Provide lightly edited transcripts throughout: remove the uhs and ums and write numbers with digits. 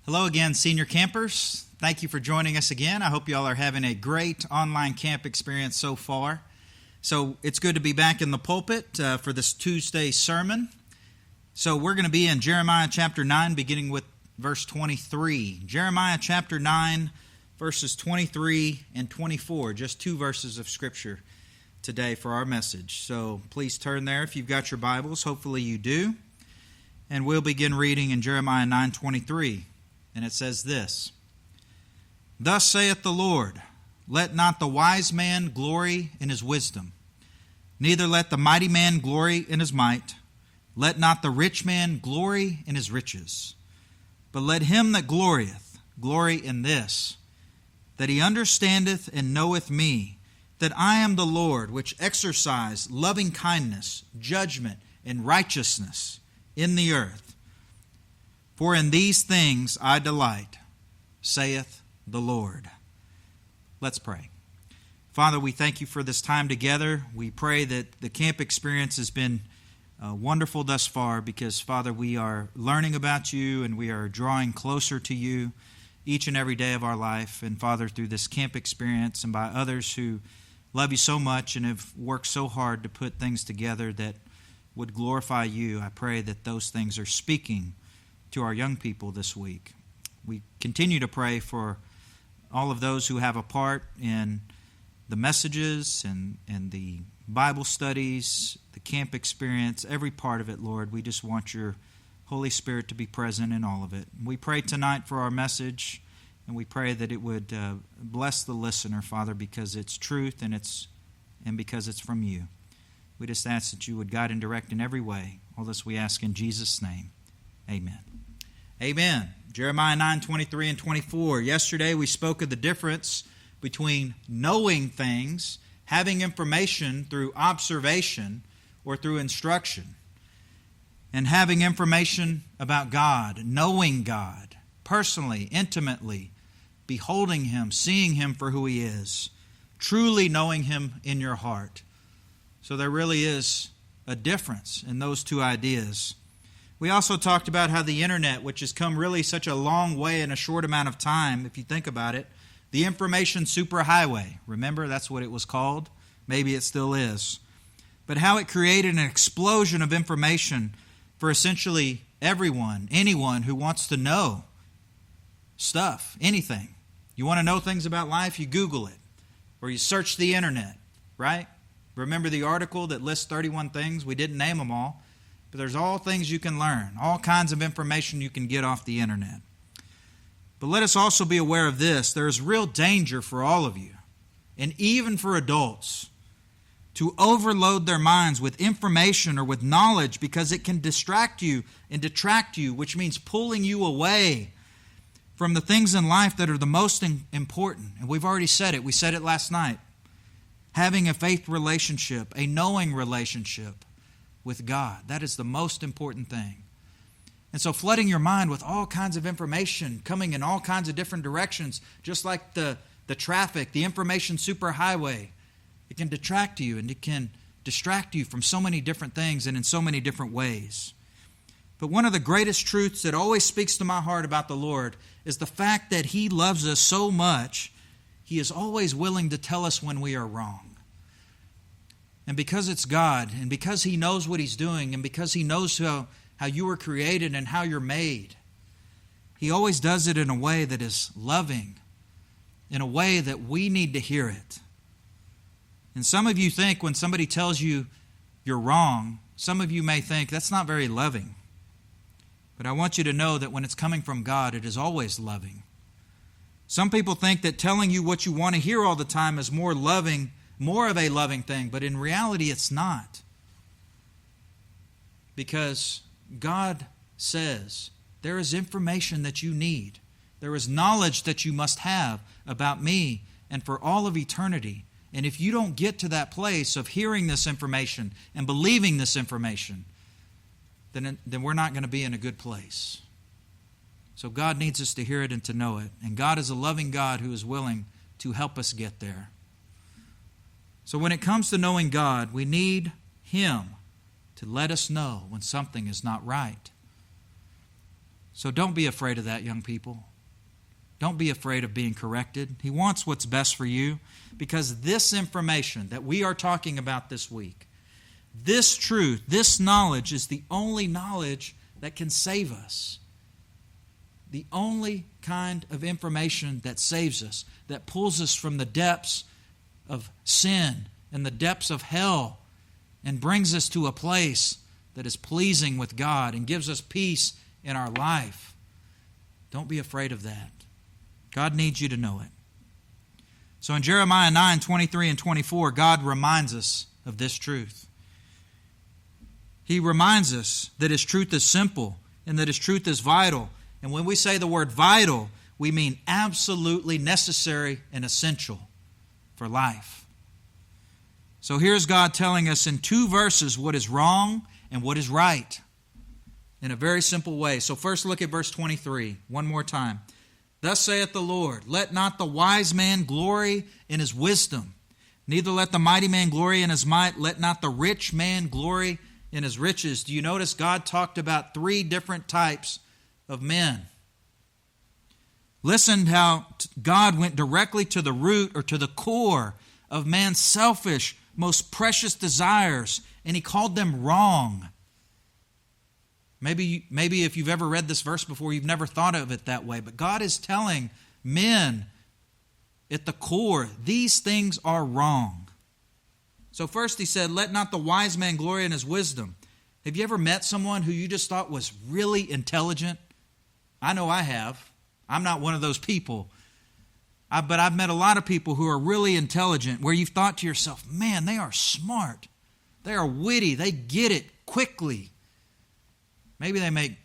Hello again, senior campers. Thank you for joining us again. I hope you all are having a great online camp experience so far. So it's good to be back in the pulpit for this Tuesday sermon. So we're going to be in Jeremiah chapter 9, beginning with verse 23. Jeremiah chapter 9, verses 23 and 24, just two verses of Scripture today for our message. So please turn there if you've got your Bibles. Hopefully you do. And we'll begin reading in Jeremiah 9:23. And it says this: Thus saith the Lord, let not the wise man glory in his wisdom, neither let the mighty man glory in his might, let not the rich man glory in his riches, but let him that glorieth glory in this, that he understandeth and knoweth me, that I am the Lord, which exercise loving kindness, judgment, and righteousness in the earth. For in these things I delight, saith the Lord. Let's pray. Father, we thank you for this time together. We pray that the camp experience has been wonderful thus far because, Father, we are learning about you and we are drawing closer to you each and every day of our life. And, Father, through this camp experience and by others who love you so much and have worked so hard to put things together that would glorify you, I pray that those things are speaking to our young people this week. We continue to pray for all of those who have a part in the messages and the Bible studies, the camp experience, every part of it, Lord. We just want your Holy Spirit to be present in all of it. We pray tonight for our message, and we pray that it would bless the listener, Father, because it's truth and because it's from you. We just ask that you would guide and direct in every way. All this we ask in Jesus' name. Amen. Amen. Jeremiah 9:23 and 24. Yesterday we spoke of the difference between knowing things, having information through observation or through instruction, and having information about God, knowing God personally, intimately, beholding Him, seeing Him for who He is, truly knowing Him in your heart. So there really is a difference in those two ideas. We also talked about how the internet, which has come really such a long way in a short amount of time, if you think about it, the information superhighway. Remember, that's what it was called? Maybe it still is. But how it created an explosion of information for essentially everyone, anyone who wants to know stuff, anything. You want to know things about life, you Google it, or you search the internet, right? Remember the article that lists 31 things? We didn't name them all. But there's all things you can learn, all kinds of information you can get off the internet. But let us also be aware of this. There is real danger for all of you, and even for adults, to overload their minds with information or with knowledge because it can distract you and detract you, which means pulling you away from the things in life that are the most important. And we've already said it. We said it last night. Having a faith relationship, a knowing relationship with God. That is the most important thing. And so flooding your mind with all kinds of information coming in all kinds of different directions, just like the traffic, the information superhighway, it can detract you and it can distract you from so many different things and in so many different ways. But one of the greatest truths that always speaks to my heart about the Lord is the fact that He loves us so much, He is always willing to tell us when we are wrong. And because it's God, and because He knows what He's doing, and because He knows how you were created and how you're made, He always does it in a way that is loving, in a way that we need to hear it. And some of you think when somebody tells you you're wrong, some of you may think that's not very loving. But I want you to know that when it's coming from God, it is always loving. Some people think that telling you what you want to hear all the time is more of a loving thing, but in reality it's not. Because God says there is information that you need. There is knowledge that you must have about me and for all of eternity. And if you don't get to that place of hearing this information and believing this information, then we're not going to be in a good place. So God needs us to hear it and to know it. And God is a loving God who is willing to help us get there. So when it comes to knowing God, we need Him to let us know when something is not right. So don't be afraid of that, young people. Don't be afraid of being corrected. He wants what's best for you, because this information that we are talking about this week, this truth, this knowledge is the only knowledge that can save us. The only kind of information that saves us, that pulls us from the depths of sin and the depths of hell and brings us to a place that is pleasing with God and gives us peace in our life. Don't be afraid of that. God needs you to know it. So in Jeremiah 9:23 and 24, God reminds us of this truth. He reminds us that His truth is simple and that His truth is vital. And when we say the word vital, we mean absolutely necessary and essential for life. So here's God telling us in 2 verses what is wrong and what is right in a very simple way. So first look at verse 23 one more time. Thus saith the Lord, let not the wise man glory in his wisdom, neither let the mighty man glory in his might, let not the rich man glory in his riches. Do you notice God talked about 3 different types of men? Listen how God went directly to the root or to the core of man's selfish, most precious desires, and He called them wrong. Maybe if you've ever read this verse before, you've never thought of it that way. But God is telling men at the core, these things are wrong. So first He said, let not the wise man glory in his wisdom. Have you ever met someone who you just thought was really intelligent? I know I have. I'm not one of those people. But I've met a lot of people who are really intelligent, where you've thought to yourself, man, they are smart. They are witty. They get it quickly. Maybe they make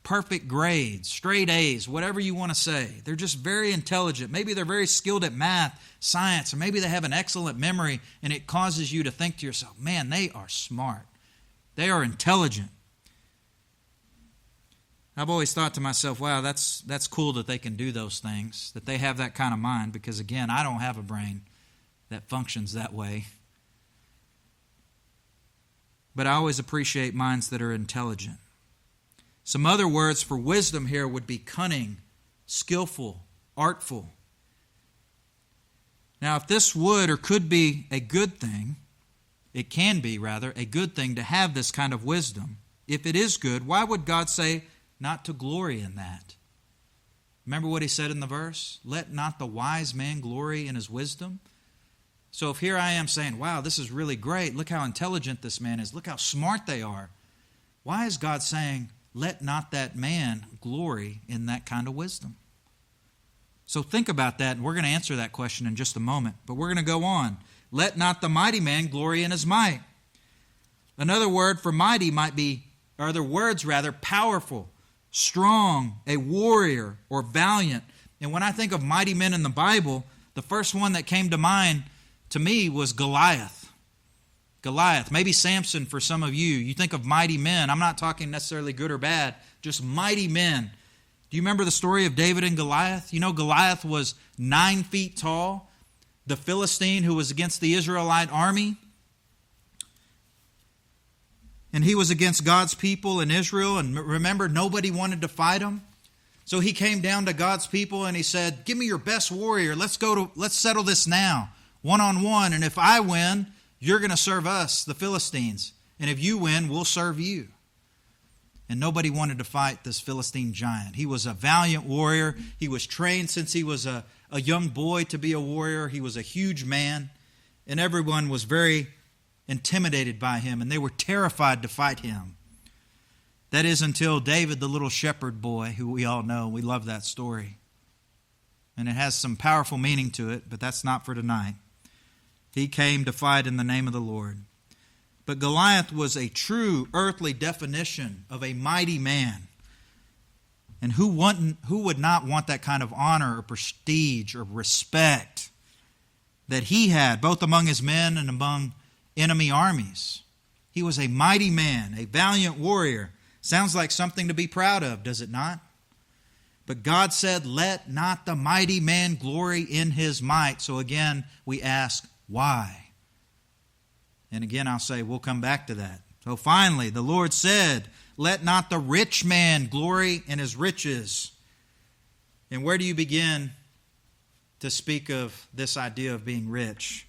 perfect grades, straight A's, whatever you want to say. They're just very intelligent. Maybe they're very skilled at math, science, or maybe they have an excellent memory, and it causes you to think to yourself, man, they are smart. They are intelligent. I've always thought to myself, wow, that's cool that they can do those things, that they have that kind of mind, because again, I don't have a brain that functions that way. But I always appreciate minds that are intelligent. Some other words for wisdom here would be cunning, skillful, artful. Now, if this would or could be a good thing, it can be, rather, a good thing to have this kind of wisdom. If it is good, why would God say not to glory in that? Remember what He said in the verse? Let not the wise man glory in his wisdom. So if here I am saying, wow, this is really great. Look how intelligent this man is. Look how smart they are. Why is God saying, let not that man glory in that kind of wisdom? So think about that, and we're going to answer that question in just a moment. But we're going to go on. Let not the mighty man glory in his might. Another word for mighty might be, or other words rather, powerful, strong, a warrior, or valiant. And when I think of mighty men in the Bible, the first one that came to mind to me was Goliath. Goliath, maybe Samson for some of you. You think of mighty men. I'm not talking necessarily good or bad, just mighty men. Do you remember the story of David and Goliath? You know, Goliath was 9 feet tall, the Philistine who was against the Israelite army. And he was against God's people in Israel. And remember, nobody wanted to fight him. So he came down to God's people and he said, give me your best warrior. Let's settle this now, one-on-one. And if I win, you're going to serve us, the Philistines. And if you win, we'll serve you. And nobody wanted to fight this Philistine giant. He was a valiant warrior. He was trained since he was a young boy to be a warrior. He was a huge man. And everyone was very intimidated by him. And they were terrified to fight him. That is until David, the little shepherd boy, who we all know. We love that story. And it has some powerful meaning to it, but that's not for tonight. He came to fight in the name of the Lord. But Goliath was a true earthly definition of a mighty man. And who would not want that kind of honor or prestige or respect that he had, both among his men and among enemy armies? He was a mighty man, a valiant warrior. Sounds like something to be proud of, does it not? But God said, let not the mighty man glory in his might. So again, we ask, why? And again, I'll say, we'll come back to that. So finally, the Lord said, let not the rich man glory in his riches. And where do you begin to speak of this idea of being rich?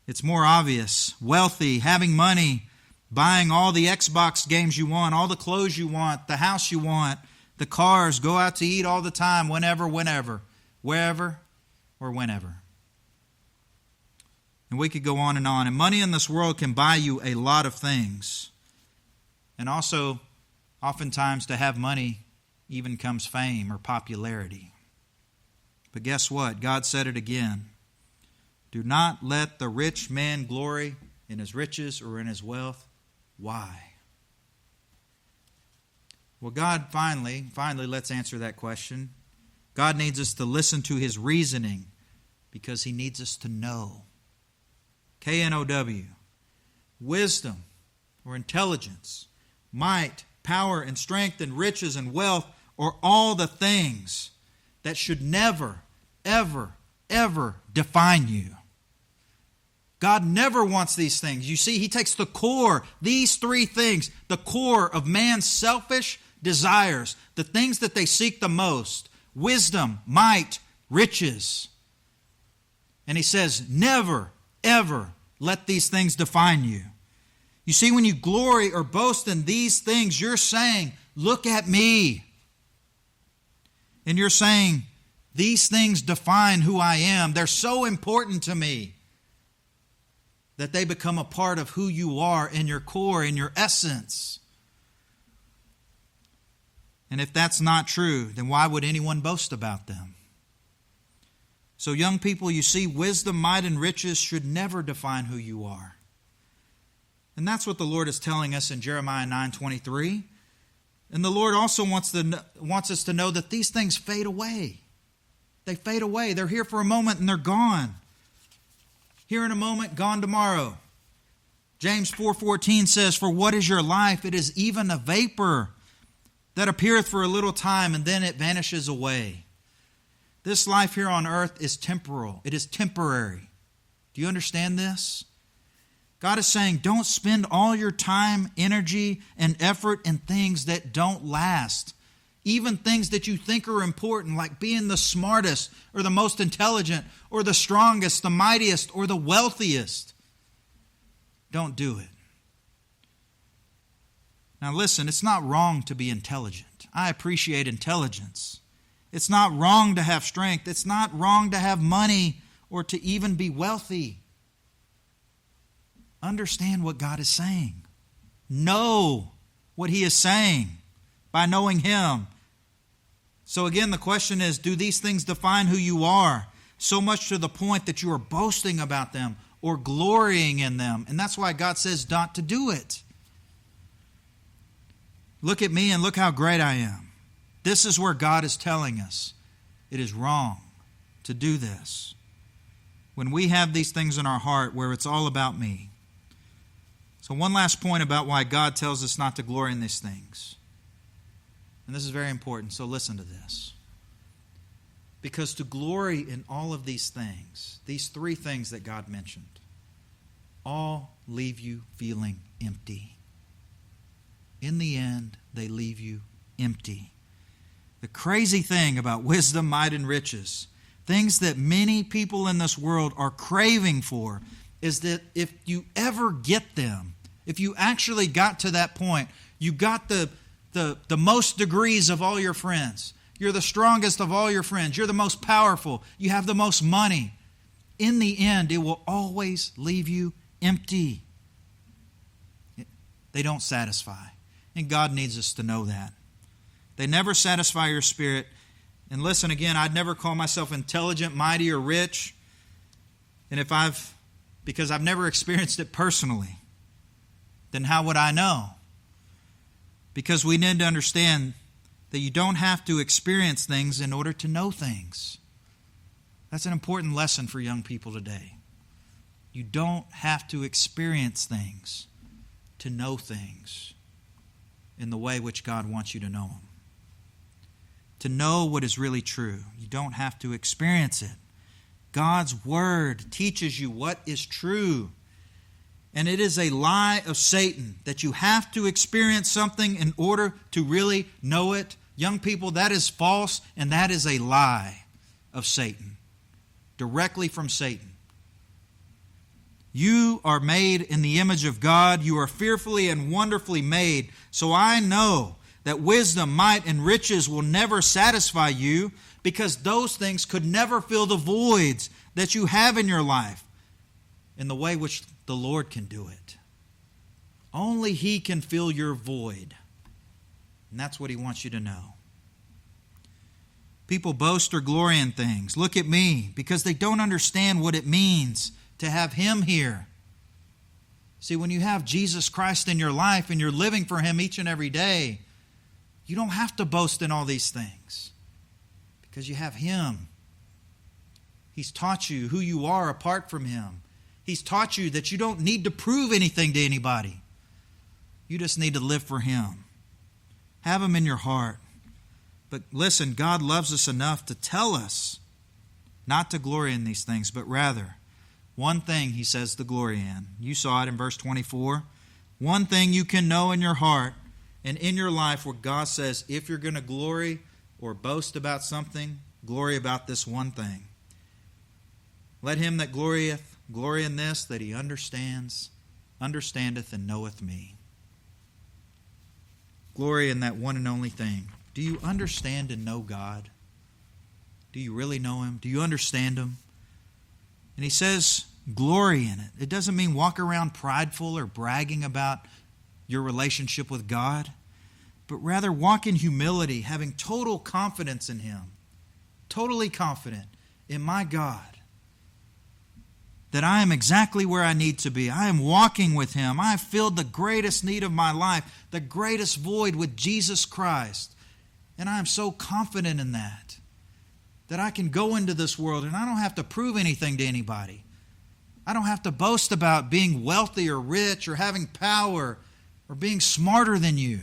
It's more obvious. Wealthy, having money, buying all the Xbox games you want, all the clothes you want, the house you want, the cars, go out to eat all the time, whenever, wherever, or whenever. And we could go on. And money in this world can buy you a lot of things. And also, oftentimes to have money even comes fame or popularity. But guess what? God said it again. Do not let the rich man glory in his riches or in his wealth. Why? Well, God finally, let's answer that question. God needs us to listen to his reasoning because he needs us to know. K-N-O-W. Wisdom or intelligence, might, power, and strength, and riches and wealth are all the things that should never, ever, ever define you. God never wants these things. You see, he takes the core, these three things, the core of man's selfish desires, the things that they seek the most, wisdom, might, riches. And he says, never, ever let these things define you. You see, when you glory or boast in these things, you're saying, look at me. And you're saying, these things define who I am. They're so important to me that they become a part of who you are in your core, in your essence. And if that's not true, then why would anyone boast about them? So young people, you see, wisdom, might, and riches should never define who you are. And that's what the Lord is telling us in Jeremiah 9:23. And the Lord also wants us to know that these things fade away. They fade away. They're here for a moment and they're gone. Here in a moment, gone tomorrow. James 4:14 says, for what is your life? It is even a vapor that appeareth for a little time, and then it vanishes away. This life here on earth is temporal. It is temporary. Do you understand this? God is saying, don't spend all your time, energy, and effort in things that don't last. Even things that you think are important, like being the smartest, or the most intelligent, or the strongest, the mightiest, or the wealthiest. Don't do it. Now listen, it's not wrong to be intelligent. I appreciate intelligence. It's not wrong to have strength. It's not wrong to have money or to even be wealthy. Understand what God is saying. Know what he is saying by knowing him. So again, the question is, do these things define who you are? So much to the point that you are boasting about them or glorying in them. And that's why God says not to do it. Look at me and look how great I am. This is where God is telling us it is wrong to do this. When we have these things in our heart where it's all about me. So one last point about why God tells us not to glory in these things. And this is very important, so listen to this. Because to glory in all of these things, these three things that God mentioned, all leave you feeling empty. In the end, they leave you empty. The crazy thing about wisdom, might, and riches, things that many people in this world are craving for, is that if you ever get them, if you actually got to that point, you got the most degrees of all your friends, you're the strongest of all your friends, you're the most powerful, you have the most money, in the end, it will always leave you empty. They don't satisfy. And God needs us to know that. They never satisfy your spirit. And listen again, I'd never call myself intelligent, mighty, or rich. And because I've never experienced it personally, then how would I know? Because we need to understand that you don't have to experience things in order to know things. That's an important lesson for young people today. You don't have to experience things to know things in the way which God wants you to know them. To know what is really true, you don't have to experience it. God's Word teaches you what is true. And it is a lie of Satan that you have to experience something in order to really know it. Young people, that is false, and that is a lie of Satan, directly from Satan. You are made in the image of God. You are fearfully and wonderfully made. So I know that wisdom, might, and riches will never satisfy you, because those things could never fill the voids that you have in your life in the way which the Lord can do it. Only He can fill your void. And that's what He wants you to know. People boast or glory in things. Look at me, because they don't understand what it means to have Him here. See, when you have Jesus Christ in your life and you're living for Him each and every day, you don't have to boast in all these things because you have Him. He's taught you who you are apart from Him. He's taught you that you don't need to prove anything to anybody. You just need to live for Him. Have Him in your heart. But listen, God loves us enough to tell us not to glory in these things, but rather one thing He says to glory in. You saw it in verse 24. One thing you can know in your heart and in your life where God says, if you're going to glory or boast about something, glory about this one thing. Let him that glorieth glory in this, that he understandeth and knoweth me. Glory in that one and only thing. Do you understand and know God? Do you really know Him? Do you understand Him? And He says, glory in it. It doesn't mean walk around prideful or bragging about your relationship with God, but rather walk in humility, having total confidence in Him. Totally confident in my God. That I am exactly where I need to be. I am walking with Him. I have filled the greatest need of my life, the greatest void with Jesus Christ. And I am so confident in that I can go into this world and I don't have to prove anything to anybody. I don't have to boast about being wealthy or rich or having power or being smarter than you.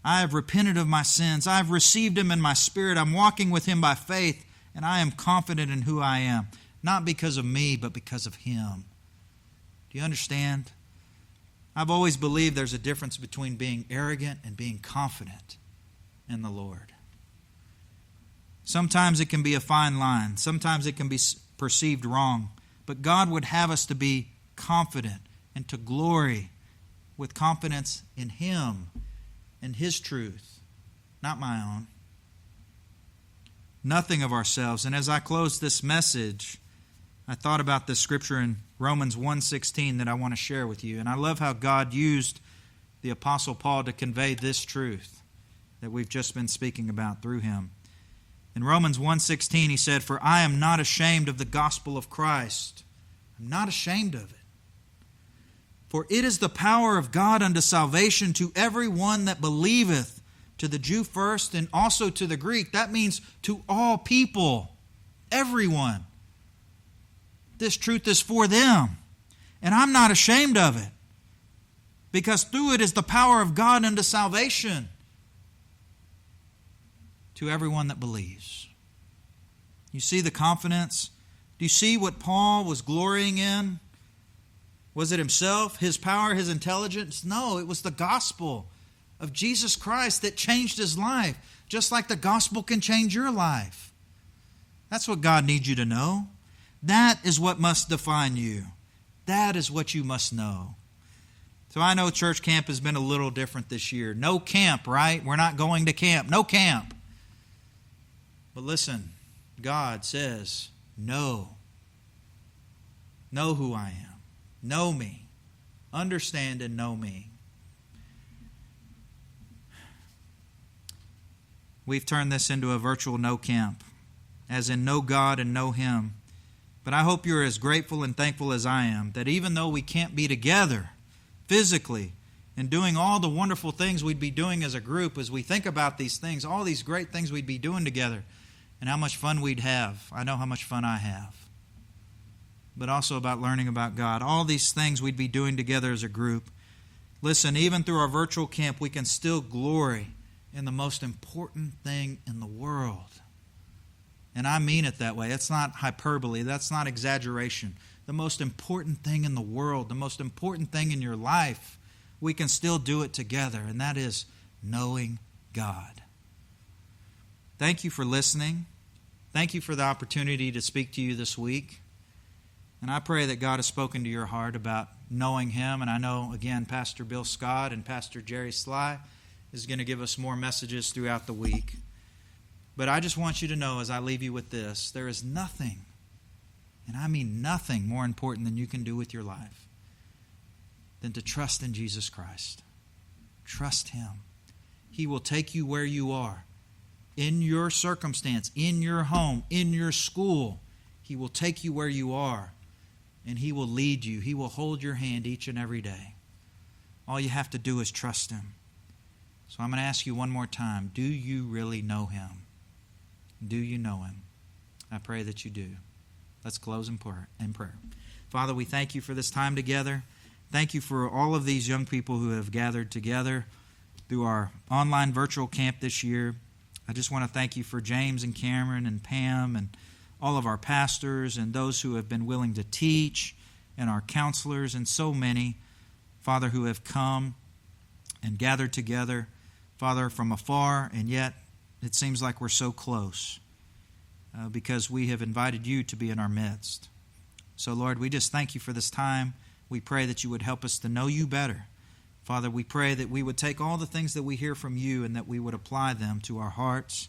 I have repented of my sins. I have received Him in my spirit. I'm walking with Him by faith. And I am confident in who I am, not because of me, but because of Him. Do you understand? I've always believed there's a difference between being arrogant and being confident in the Lord. Sometimes it can be a fine line. Sometimes it can be perceived wrong. But God would have us to be confident and to glory with confidence in Him and His truth, not my own. Nothing of ourselves. And as I close this message, I thought about this scripture in Romans 1:16 that I want to share with you. And I love how God used the Apostle Paul to convey this truth that we've just been speaking about through him. In Romans 1:16 he said, "For I am not ashamed of the gospel of Christ." I'm not ashamed of it. "For it is the power of God unto salvation to every one that believeth, to the Jew first and also to the Greek." That means to all people, everyone. This truth is for them. And I'm not ashamed of it, because through it is the power of God unto salvation to everyone that believes. You see the confidence? Do you see what Paul was glorying in? Was it himself, his power, his intelligence? No, it was the gospel of Jesus Christ that changed his life, just like the gospel can change your life. That's what God needs you to know. That is what must define you. That is what you must know. So I know church camp has been a little different this year. No camp, right? We're not going to camp. No camp. But listen, God says, know. Know who I am. Know me. Understand and know me. We've turned this into a virtual no camp, as in know God and know Him. But I hope you're as grateful and thankful as I am that even though we can't be together physically and doing all the wonderful things we'd be doing as a group, as we think about these things, all these great things we'd be doing together and how much fun we'd have. I know how much fun I have. But also about learning about God. All these things we'd be doing together as a group. Listen, even through our virtual camp, we can still glory in the most important thing in the world. And I mean it that way. It's not hyperbole. That's not exaggeration. the most important thing in the world, the most important thing in your life, we can still do it together, and that is knowing God. Thank you for listening. Thank you for the opportunity to speak to you this week. And I pray that God has spoken to your heart about knowing Him. And I know, again, Pastor Bill Scott and Pastor Jerry Sly is going to give us more messages throughout the week. But I just want you to know, as I leave you with this, there is nothing, and I mean nothing, more important than you can do with your life than to trust in Jesus Christ. Trust Him. He will take you where you are, in your circumstance, in your home, in your school. He will take you where you are, and He will lead you. He will hold your hand each and every day. All you have to do is trust Him. So I'm going to ask you one more time, do you really know Him? Do you know Him? I pray that you do. Let's close in prayer. Father, we thank you for this time together. Thank you for all of these young people who have gathered together through our online virtual camp this year. I just want to thank you for James and Cameron and Pam and all of our pastors and those who have been willing to teach, and our counselors and so many, Father, who have come and gathered together, Father, from afar, and yet it seems like we're so close because we have invited you to be in our midst. So, Lord, we just thank you for this time. We pray that you would help us to know you better. Father, we pray that we would take all the things that we hear from you and that we would apply them to our hearts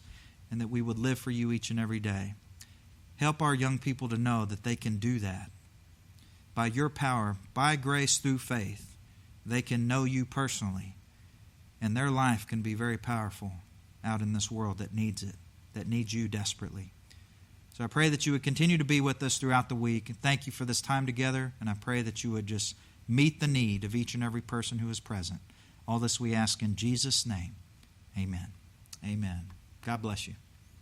and that we would live for you each and every day. Help our young people to know that they can do that. By your power, by grace through faith, they can know you personally, and their life can be very powerful out in this world that needs it, that needs you desperately. So I pray that you would continue to be with us throughout the week. And thank you for this time together, and I pray that you would just meet the need of each and every person who is present. All this we ask in Jesus' name. Amen. Amen. God bless you.